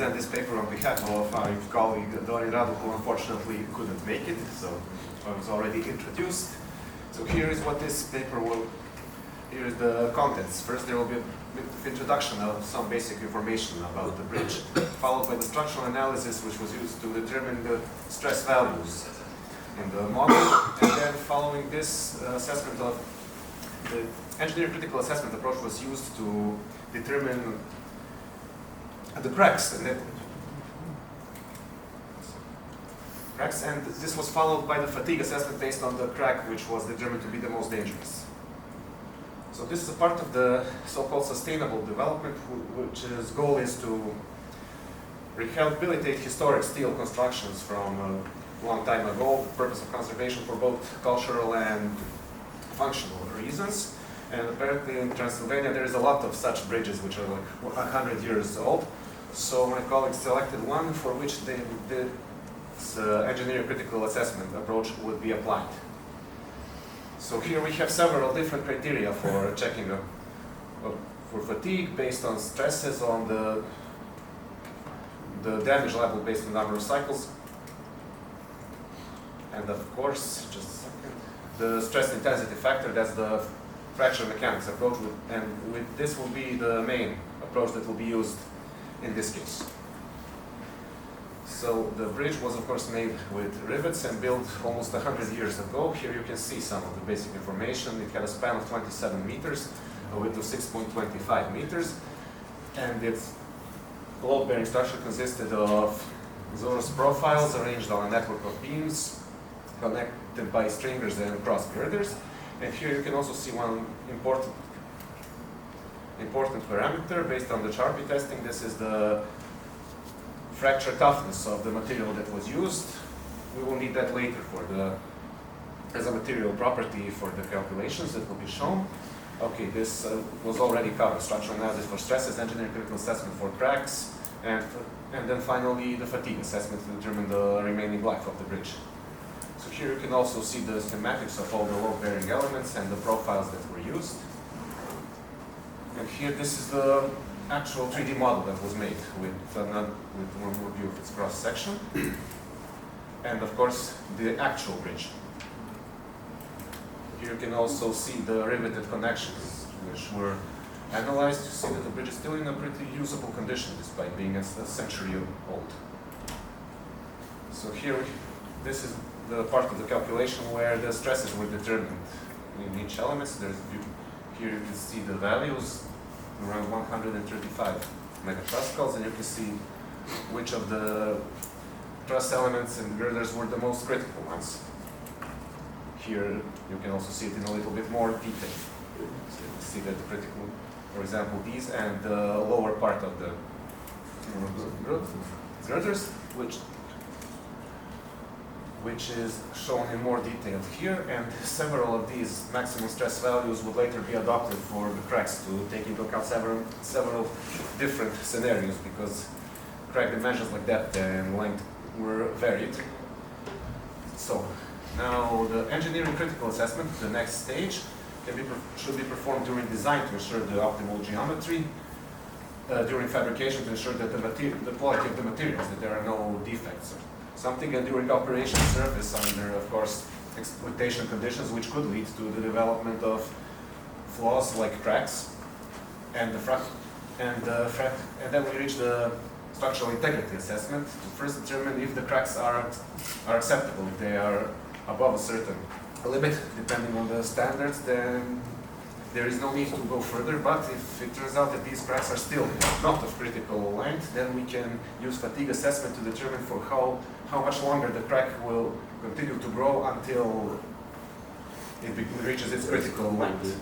present this paper on behalf of my colleague Dorin Radu, who unfortunately couldn't make it, so I was already introduced. So here is what this paper will, here is the contents. First there will be a bit of introduction of some basic information about the bridge, followed by the structural analysis which was used to determine the stress values in the model, and then following this assessment of the engineering critical assessment approach was used to determine the cracks, and this was followed by the fatigue assessment based on the crack which was determined to be the most dangerous. So this is a part of the so-called sustainable development, which goal is to rehabilitate historic steel constructions from a long time ago, the purpose of conservation for both cultural and functional reasons. And apparently in Transylvania there is a lot of such bridges which are like 100 years old. So my colleagues selected one for which this engineering critical assessment approach would be applied. So here we have several different criteria for checking for fatigue based on stresses on the damage level based on the number of cycles. And of course, just a second, the stress intensity factor, that's the fracture mechanics approach, and this will be the main approach that will be used in this case. So the bridge was of course made with rivets and built almost 100 years ago. Here you can see some of the basic information. It had a span of 27 meters, a width of 6.25 meters, and its load-bearing structure consisted of Zorus profiles arranged on a network of beams connected by stringers and cross girders. And here you can also see one important parameter based on the Charpy testing. This is the fracture toughness of the material that was used. We will need that later as a material property for the calculations that will be shown. Okay, this was already covered. Structural analysis for stresses, engineering critical assessment for cracks, and then finally the fatigue assessment to determine the remaining life of the bridge. So here you can also see the schematics of all the load-bearing elements and the profiles that were used. And here this is the actual 3D model that was made with one more view of its cross-section. And of course the actual bridge. Here you can also see the riveted connections which were analyzed to see that the bridge is still in a pretty usable condition despite being a century old. So here, this is the part of the calculation where the stresses were determined in each element. Here you can see the values around 135 megapascals, and you can see which of the truss elements and girders were the most critical ones. Here you can also see it in a little bit more detail. So you can see that the critical, for example, these and the lower part of the girders, which is shown in more detail here, and several of these maximum stress values would later be adopted for the cracks to take into account several different scenarios, because crack dimensions like depth and length were varied. So now the engineering critical assessment, the next stage, should be performed during design to ensure the optimal geometry, during fabrication to ensure that the quality of the materials, that there are no defects or something, and during operation service under, of course, exploitation conditions, which could lead to the development of flaws like cracks, and then we reach the structural integrity assessment to first determine if the cracks are acceptable. If they are above a certain limit, depending on the standards, then there is no need to go further. But if it turns out that these cracks are still not of critical length, then we can use fatigue assessment to determine for how much longer the crack will continue to grow until it reaches its critical length.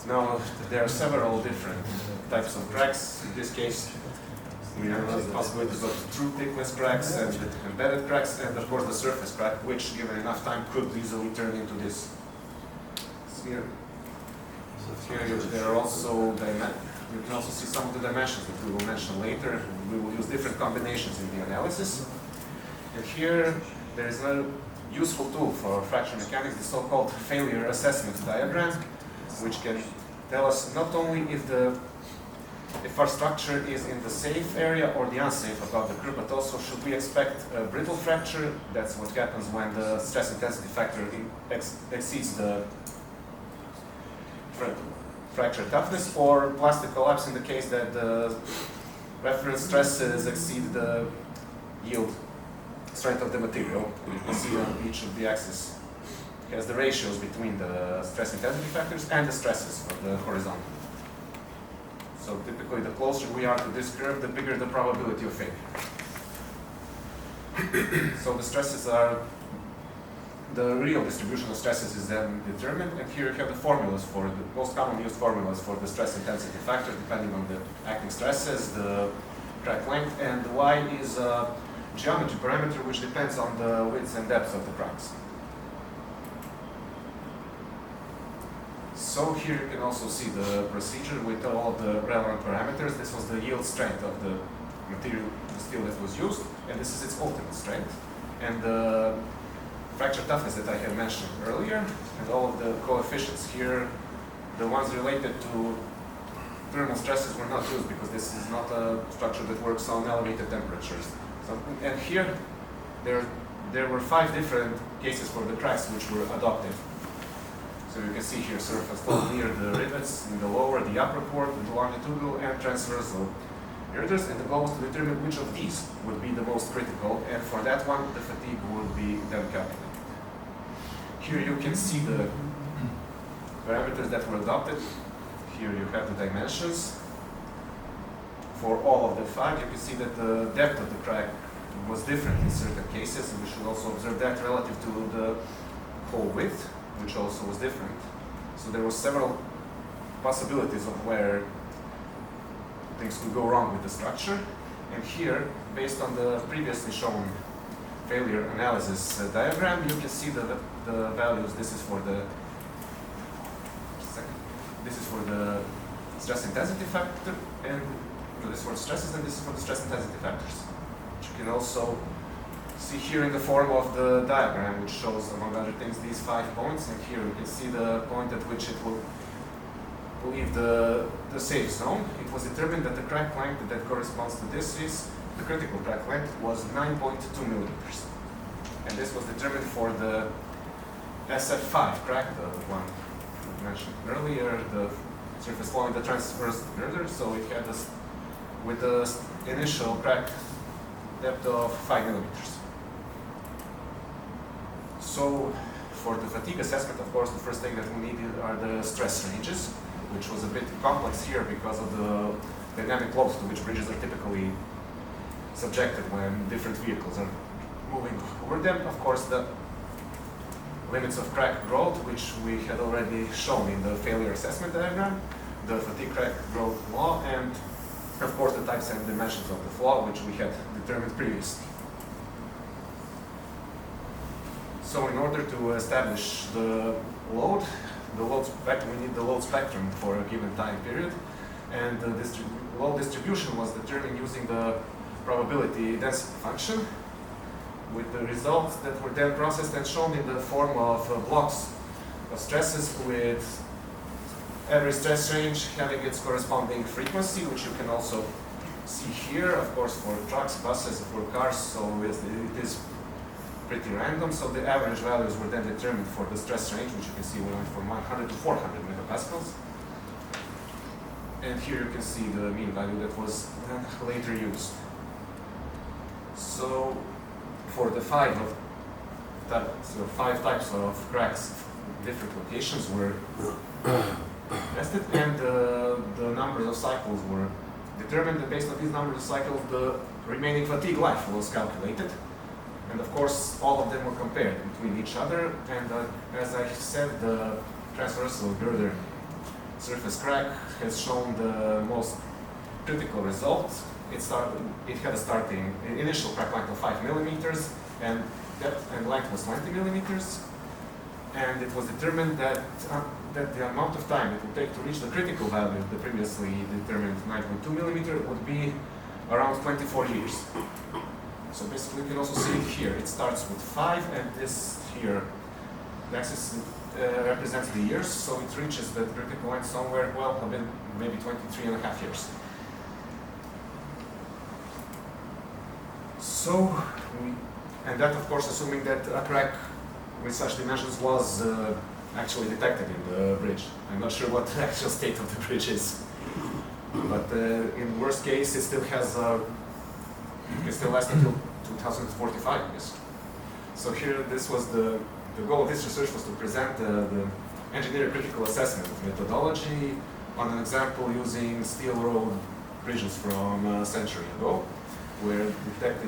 Now, there are several different types of cracks. In this case, we have possibilities of true thickness cracks and embedded cracks, and of course the surface crack, which, given enough time, could easily turn into this. Here there are also you can also see some of the dimensions that we will mention later. We will use different combinations in the analysis. And here there is a useful tool for fracture mechanics, the so-called failure assessment diagram, which can tell us not only if the if our structure is in the safe area or the unsafe above the curve, but also should we expect a brittle fracture? That's what happens when the stress intensity factor exceeds the fracture toughness, or plastic collapse in the case that the reference stresses exceed the yield strength of the material. You can see on each of the axes has the ratios between the stress intensity factors and the stresses for the horizontal. So typically the closer we are to this curve, the bigger the probability of failure. So the stresses are, the real distribution of stresses is then determined, and here you have the formulas for the most commonly used formulas for the stress intensity factor depending on the acting stresses, the crack length, and the y is a geometry parameter which depends on the width and depth of the cracks. So here you can also see the procedure with all of the relevant parameters. This was the yield strength of the material, the steel that was used, and this is its ultimate strength. And the fracture toughness that I had mentioned earlier, and all of the coefficients here, the ones related to thermal stresses were not used because this is not a structure that works on elevated temperatures. So, and here, there were 5 different cases for the cracks which were adopted. So you can see here surface flow near the rivets, in the lower, the upper port, the longitudinal and transversal girders, and the goal was to determine which of these would be the most critical, and for that one, the fatigue would be then calculated. Here you can see the parameters that were adopted. Here you have the dimensions. For all of the 5, you can see that the depth of the crack was different in certain cases, and we should also observe that relative to the hole width, which also was different. So there were several possibilities of where things could go wrong with the structure. And here, based on the previously shown failure analysis diagram, you can see the values. This is for the stress intensity factor, and this is for the stresses, and this is for the stress intensity factors. Which you can also see here in the form of the diagram, which shows, among other things, these 5 points. And here you can see the point at which it will leave the safe zone. It was determined that the crack length that corresponds to this is, the critical crack length was 9.2 millimeters. And this was determined for the SF5 crack, the one I mentioned earlier, the surface flow in the transverse girder. So it had this with the initial crack depth of 5 millimeters. So for the fatigue assessment, of course, the first thing that we needed are the stress ranges, which was a bit complex here because of the dynamic loads to which bridges are typically subjected when different vehicles are moving over them. Of course, the limits of crack growth, which we had already shown in the failure assessment diagram, the fatigue crack growth law, and of course the types and dimensions of the flaw, which we had determined previously. So in order to establish the load spectrum, we need the load spectrum for a given time period, and the load distribution was determined using the probability density function, with the results that were then processed and shown in the form of blocks of stresses with every stress range having its corresponding frequency, which you can also see here, of course, for trucks, buses, for cars, so it is pretty random. So the average values were then determined for the stress range, which you can see we went from 100 to 400 megapascals. And here you can see the mean value that was later used. So for the 5 types of cracks, different locations were tested, and the numbers of cycles were determined, and based on these numbers of cycles, the remaining fatigue life was calculated. And of course, all of them were compared between each other, and as I said, the transversal girder surface crack has shown the most critical results. It had a starting initial crack length of 5 millimeters, and depth and length was 20 millimeters. And it was determined that the amount of time it would take to reach the critical value, the previously determined 9.2 millimeter, would be around 24 years. So basically you can also see it here. It starts with 5, and this here, the axis represents the years, so it reaches the critical length somewhere, well, maybe 23.5 years. So, and that of course assuming that a crack with such dimensions was actually detected in the bridge. I'm not sure what the actual state of the bridge is. But in worst case, it still has, it still lasts until 2045, I guess. So here, this was the goal of this research was to present the engineer critical assessment methodology on an example using steel road bridges from a century ago, where we detect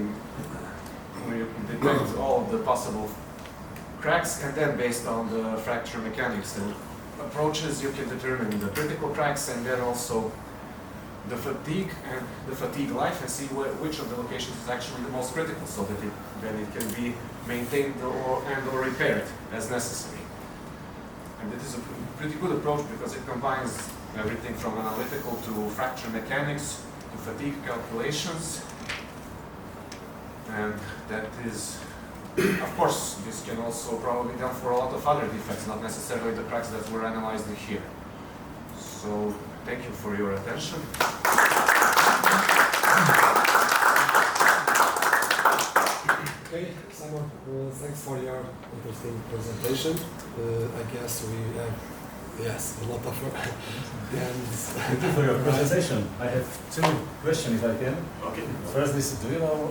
all of the possible cracks, and then based on the fracture mechanics and approaches, you can determine the critical cracks and then also the fatigue life, and see which of the locations is actually the most critical, so that then it can be maintained or repaired as necessary. And it is a pretty good approach because it combines everything from analytical to fracture mechanics to fatigue calculations, and that is, of course, this can also probably be done for a lot of other defects, not necessarily the cracks that were analyzed here. So, thank you for your attention. Okay, Simon, thanks for your interesting presentation. I guess we have, yes, a lot of Thank you for your presentation. I have two questions, if I can. Okay. First is, do you know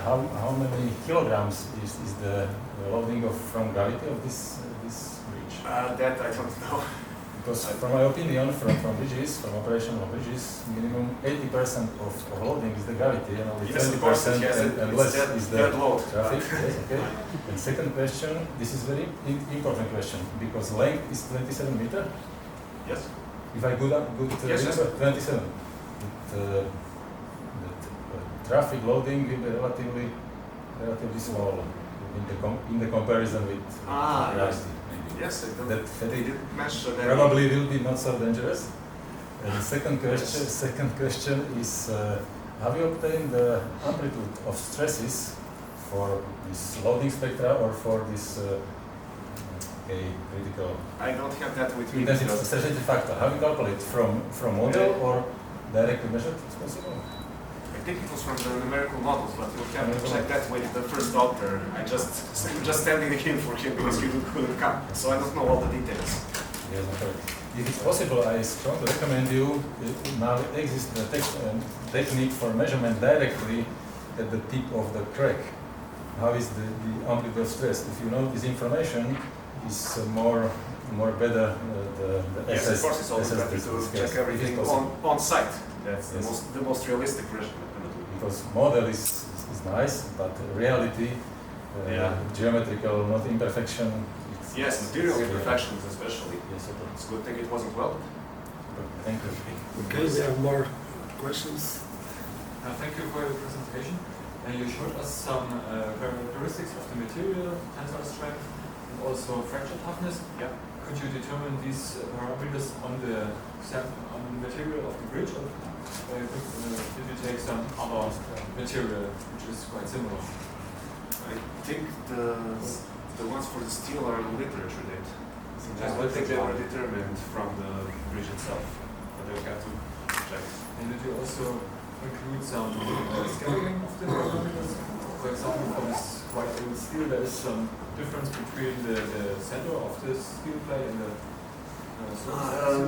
how many kilograms is the loading from gravity of this bridge? That I don't know. Because from my opinion, from bridges, from operational bridges, minimum 80% of loading is the gravity, and only 20% and less is the traffic. Yes, okay. And second question, this is very important question, because length is 27 meters. Yes. If I good yes, remember, 27. The traffic loading will be relatively small in the comparison with gravity. Yes, That they did mention that. probably will be not so dangerous. And the second question is, have you obtained the amplitude of stresses for this loading spectra or for this critical I don't have that with me. intensity factor? Have you calculated from model or directly measured? It's possible. I think it was from the numerical models, but we'll have to check that with the first doctor. I'm just standing in for him because he couldn't come, so I don't know all the details. Yes, okay. If it's possible, I strongly recommend you, now exists the technique for measurement directly at the tip of the crack. How is the amplitude of stress? If you know this information, is more better the yes, SS. of course, it's always better to check everything on site. That's yes. the most realistic version. Because model is nice, but reality, geometrical, not imperfection. Yes, material imperfections especially. Yes, okay. It's a good thing it wasn't welded. Thank you. Okay, we have more questions. Thank you for your presentation. You showed us some characteristics of the material, tensile strength, and also fracture toughness. Yeah. Could you determine these parameters on the material of the bridge, or did you take some other material which is quite similar? I think the ones for the steel are literature date. I don't think they were determined from the bridge itself, but I have to check. And did you also include some scaling of the parameters? For example, for this white old steel, there is some difference between the center of the steel plate and the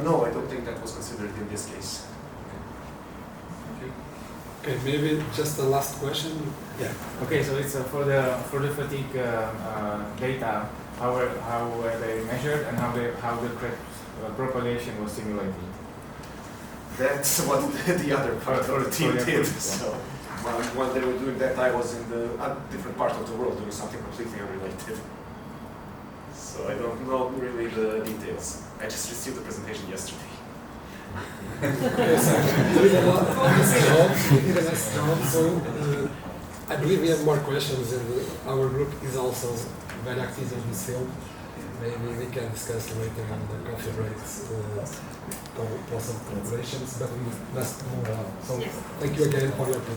no, I don't think that was considered in this case. Okay, maybe just the last question. Yeah. Okay, so it's for the fatigue data, how were they measured and how the crack propagation was simulated? That's what the other part of the team did. So when they were doing that, I was in a different part of the world doing something completely unrelated. So I don't know really the details. I just received the presentation yesterday. So I believe we have more questions, and our group is also very active in this field. Maybe we can discuss later on the coffee breaks possible collaborations, but we must move on. So thank you again for your presentation.